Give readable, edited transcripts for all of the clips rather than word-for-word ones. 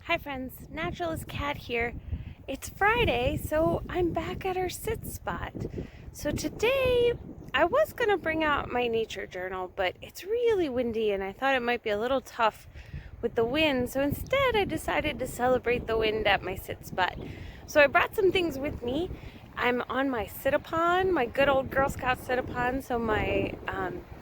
Hi friends, Naturalist Cat here. It's Friday, so I'm back at our sit spot. So today, I was going to bring out my nature journal, but it's really windy and I thought it might be a little tough with the wind, so instead I decided to celebrate the wind at my sit spot. So I brought some things with me. I'm on my sit-a-pon, my good old Girl Scout sit-a-pon, so my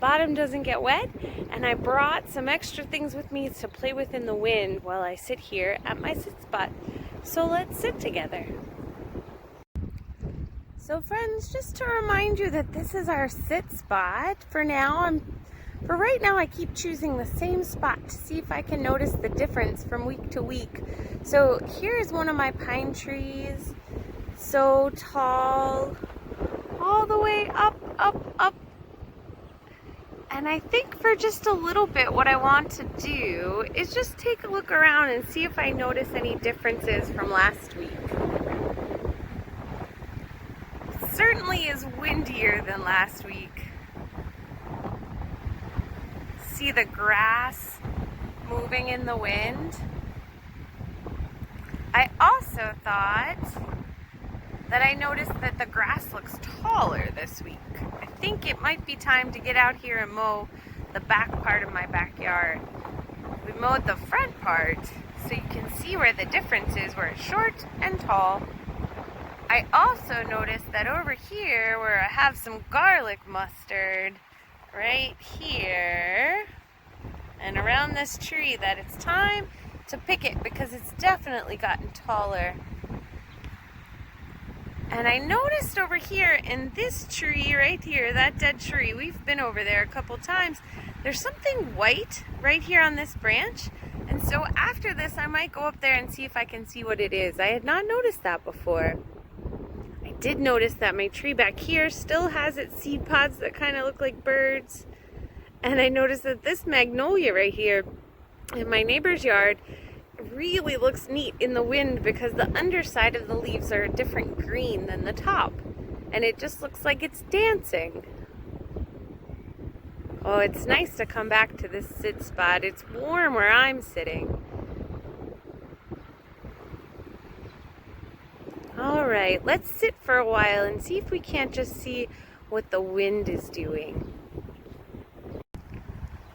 bottom doesn't get wet. And I brought some extra things with me to play with in the wind while I sit here at my sit spot. So let's sit together. So friends, just to remind you that this is our sit spot. For right now, I keep choosing the same spot to see if I can notice the difference from week to week. So here is one of my pine trees. So tall, all the way up, up. And I think for just a little bit, what I want to do is just take a look around and see if I notice any differences from last week. It certainly is windier than last week. See the grass moving in the wind? I also thought that I noticed that the grass looks taller this week. I think it might be time to get out here and mow the back part of my backyard. We mowed the front part so you can see where the difference is, where it's short and tall. I also noticed that over here where I have some garlic mustard right here and around this tree, that it's time to pick it because it's definitely gotten taller. And I noticed over here in this tree right here, that dead tree, we've been over there a couple times, there's something white right here on this branch. And so after this, I might go up there and see if I can see what it is. I had not noticed that before. I did notice that my tree back here still has its seed pods that kind of look like birds. And I noticed that this magnolia right here in my neighbor's yard really looks neat in the wind because the underside of the leaves are a different green than the top, and it just looks like it's dancing. Oh, it's nice to come back to this sit spot. It's warm where I'm sitting. All right, let's sit for a while and see if we can't just see what the wind is doing.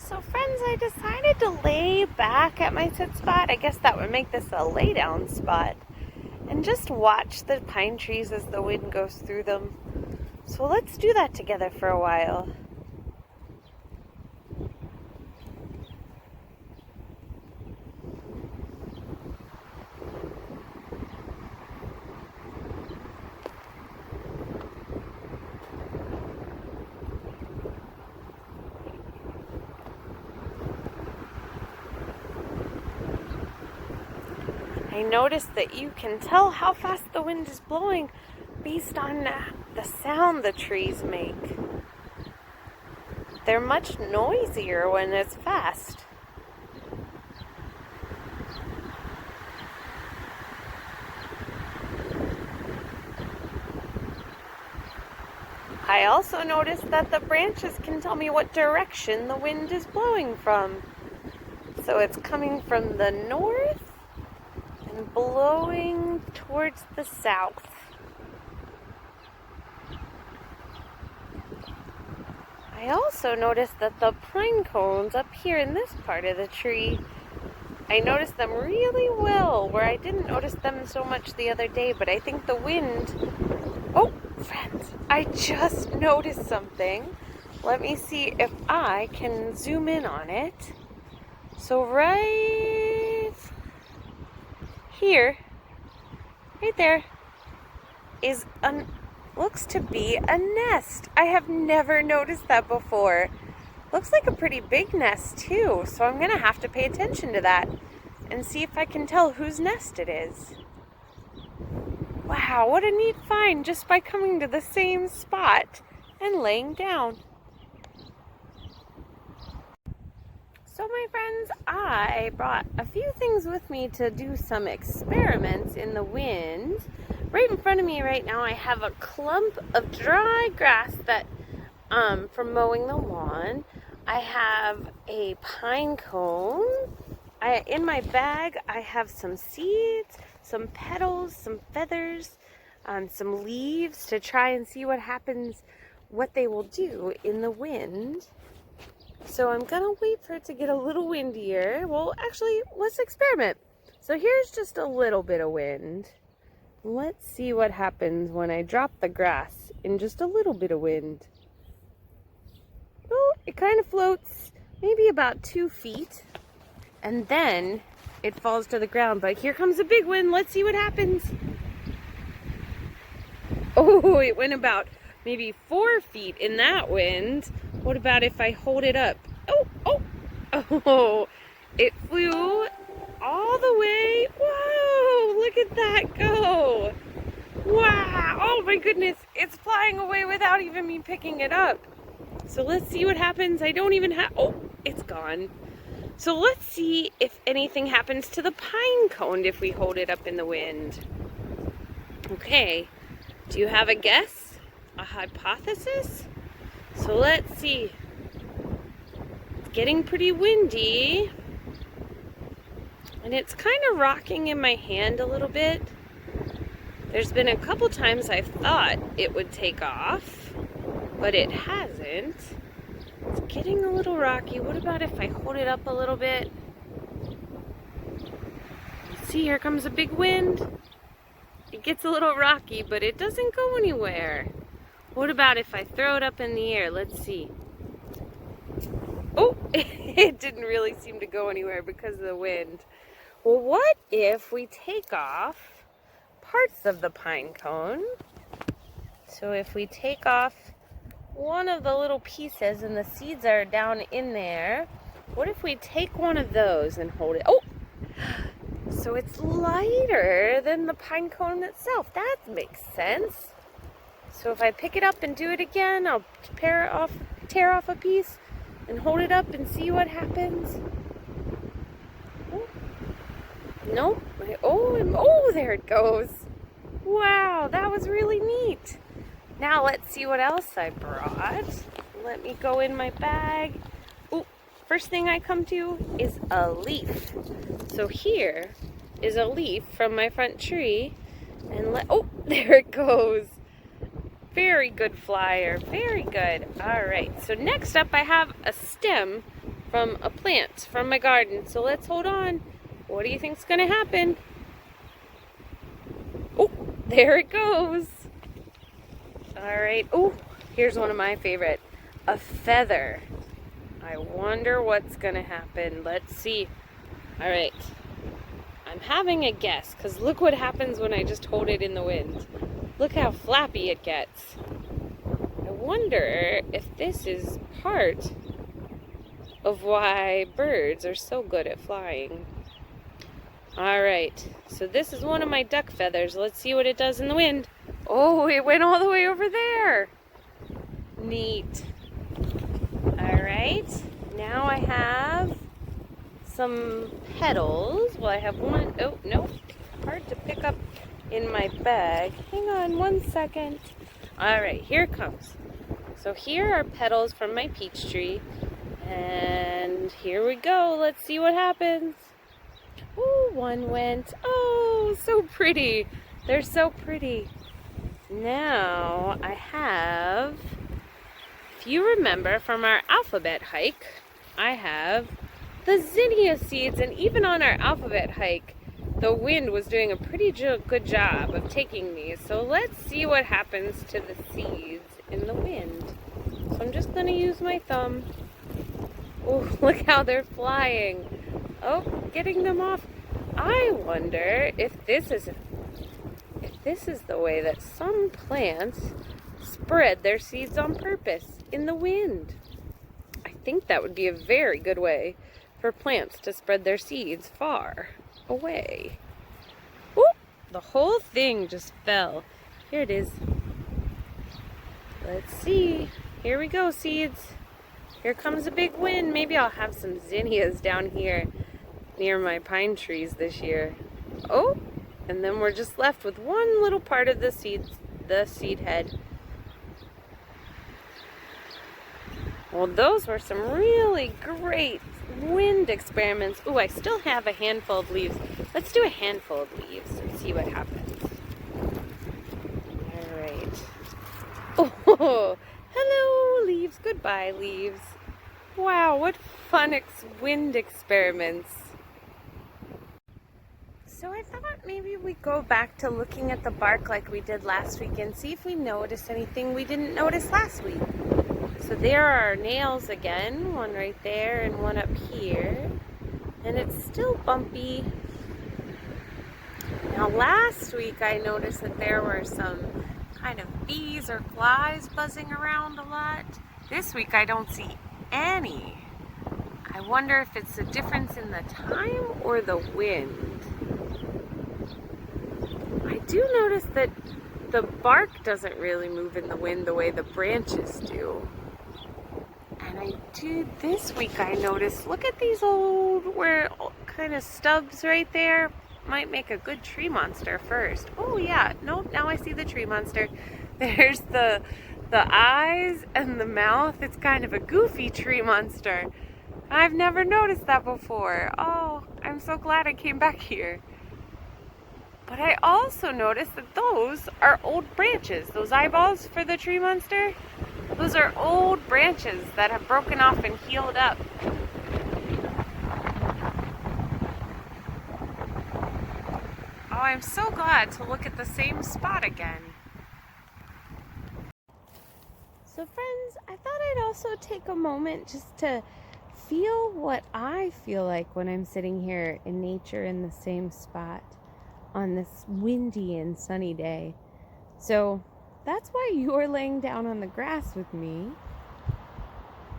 So friends, I decided to lay back at my sit spot. I guess that would make this a lay down spot. And just watch the pine trees as the wind goes through them. So let's do that together for a while. I noticed that you can tell how fast the wind is blowing based on the sound the trees make. They're much noisier when it's fast. I also noticed that the branches can tell me what direction the wind is blowing from. So it's coming from the north and blowing towards the south. I also noticed that the pine cones up here in this part of the tree, I noticed them really well, where I didn't notice them so much the other day, but I think the wind... Oh, friends, I just noticed something. Let me see if I can zoom in on it. So right here, right there, is looks to be a nest. I have never noticed that before. Looks like a pretty big nest too, so I'm gonna have to pay attention to that and see if I can tell whose nest it is. Wow, what a neat find just by coming to the same spot and laying down. So my friends, I brought a few things with me to do some experiments in the wind. Right in front of me right now I have a clump of dry grass that from mowing the lawn. I have a pine cone In my bag, I have some seeds, some petals, some feathers, some leaves to try and see what happens, what they will do in the wind. So I'm gonna wait for it to get a little windier. Well, actually, let's experiment. So here's just a little bit of wind. Let's see what happens when I drop the grass in just a little bit of wind. Oh, it kind of floats maybe about 2 feet, and then it falls to the ground. But here comes a big wind. Let's see what happens. Oh, it went about maybe 4 feet in that wind. What about if I hold it up? Oh, it flew all the way. Whoa, look at that go. Wow, oh my goodness, it's flying away without even me picking it up. So let's see what happens. I don't even have, oh, it's gone. So let's see if anything happens to the pine cone if we hold it up in the wind. Okay, do you have a guess? A hypothesis? So let's see. It's getting pretty windy. And it's kind of rocking in my hand a little bit. There's been a couple times I've thought it would take off, but it hasn't. It's getting a little rocky. What about if I hold it up a little bit? See, here comes a big wind. It gets a little rocky, but it doesn't go anywhere. What about if I throw it up in the air? Let's see. Oh, it didn't really seem to go anywhere because of the wind. Well, what if we take off parts of the pine cone? So if we take off one of the little pieces and the seeds are down in there, what if we take one of those and hold it? Oh, so it's lighter than the pine cone itself. That makes sense. So if I pick it up and do it again, I'll tear off a piece and hold it up and see what happens. Oh. Nope. Oh, there it goes. Wow, that was really neat. Now let's see what else I brought. Let me go in my bag. Oh, first thing I come to is a leaf. So here is a leaf from my front tree. And oh, there it goes. Very good flyer, very good. All right, so next up I have a stem from a plant from my garden. So let's hold on. What do you think's gonna happen? Oh, there it goes. All right, oh, here's one of my favorite, a feather. I wonder what's gonna happen. Let's see. All right, I'm having a guess, because look what happens when I just hold it in the wind. Look how flappy it gets. I wonder if this is part of why birds are so good at flying. All right, so this is one of my duck feathers. Let's see what it does in the wind. Oh, it went all the way over there. Neat. All right, now I have some petals. Well, I have one. Oh, no, hard to pick up in my bag. Hang on 1 second. All right, here it comes. So here are petals from my peach tree. And here we go. Let's see what happens. Oh, one went. Oh, so pretty. They're so pretty. Now I have, if you remember from our alphabet hike, I have the zinnia seeds. And even on our alphabet hike, the wind was doing a pretty good job of taking these. So let's see what happens to the seeds in the wind. So I'm just going to use my thumb. Oh, look how they're flying. Oh, getting them off. I wonder if this is the way that some plants spread their seeds on purpose in the wind. I think that would be a very good way for plants to spread their seeds far away. Whoop! The whole thing just fell. Here it is. Let's see. Here we go, seeds. Here comes a big wind. Maybe I'll have some zinnias down here near my pine trees this year. Oh, and then we're just left with one little part of the seed head. Well, those were some really great wind experiments. Ooh, I still have a handful of leaves. Let's do a handful of leaves and see what happens. All right. Oh, hello, leaves. Goodbye, leaves. Wow, what fun wind experiments. So I thought maybe we'd go back to looking at the bark like we did last week and see if we noticed anything we didn't notice last week. So there are nails again, one right there and one up here. And it's still bumpy. Now last week I noticed that there were some kind of bees or flies buzzing around a lot. This week I don't see any. I wonder if it's the difference in the time or the wind. I do notice that the bark doesn't really move in the wind the way the branches do. And I do, this week I noticed, look at these old, kind of stubs right there. Might make a good tree monster first. Oh yeah, nope, now I see the tree monster. There's the eyes and the mouth. It's kind of a goofy tree monster. I've never noticed that before. Oh, I'm so glad I came back here. But I also noticed that those are old branches. Those eyeballs for the tree monster, those are old branches that have broken off and healed up. Oh, I'm so glad to look at the same spot again. So friends, I thought I'd also take a moment just to feel what I feel like when I'm sitting here in nature in the same spot on this windy and sunny day. So that's why you're laying down on the grass with me.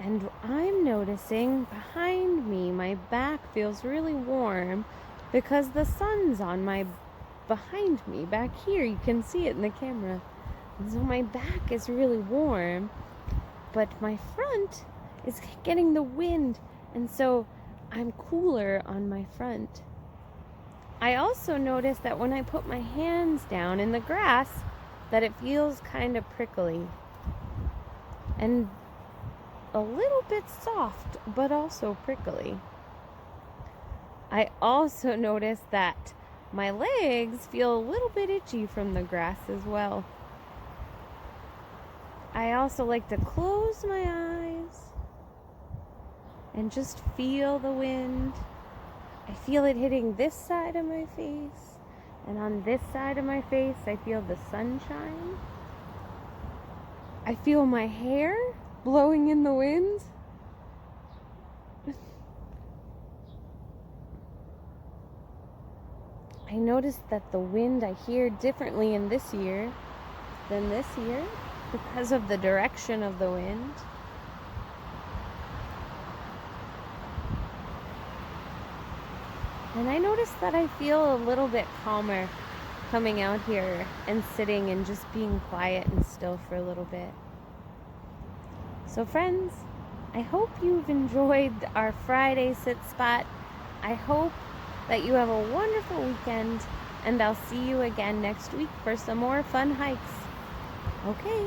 And I'm noticing behind me, my back feels really warm because the sun's on behind me. Back here, you can see it in the camera. And so my back is really warm, but my front is getting the wind, and so I'm cooler on my front. I also notice that when I put my hands down in the grass, that it feels kind of prickly and a little bit soft, but also prickly. I also notice that my legs feel a little bit itchy from the grass as well. I also like to close my eyes and just feel the wind. I feel it hitting this side of my face, and on this side of my face I feel the sunshine. I feel my hair blowing in the wind. I noticed that the wind I hear differently in this year than this year because of the direction of the wind. And I noticed that I feel a little bit calmer coming out here and sitting and just being quiet and still for a little bit. So friends, I hope you've enjoyed our Friday sit spot. I hope that you have a wonderful weekend, and I'll see you again next week for some more fun hikes. Okay.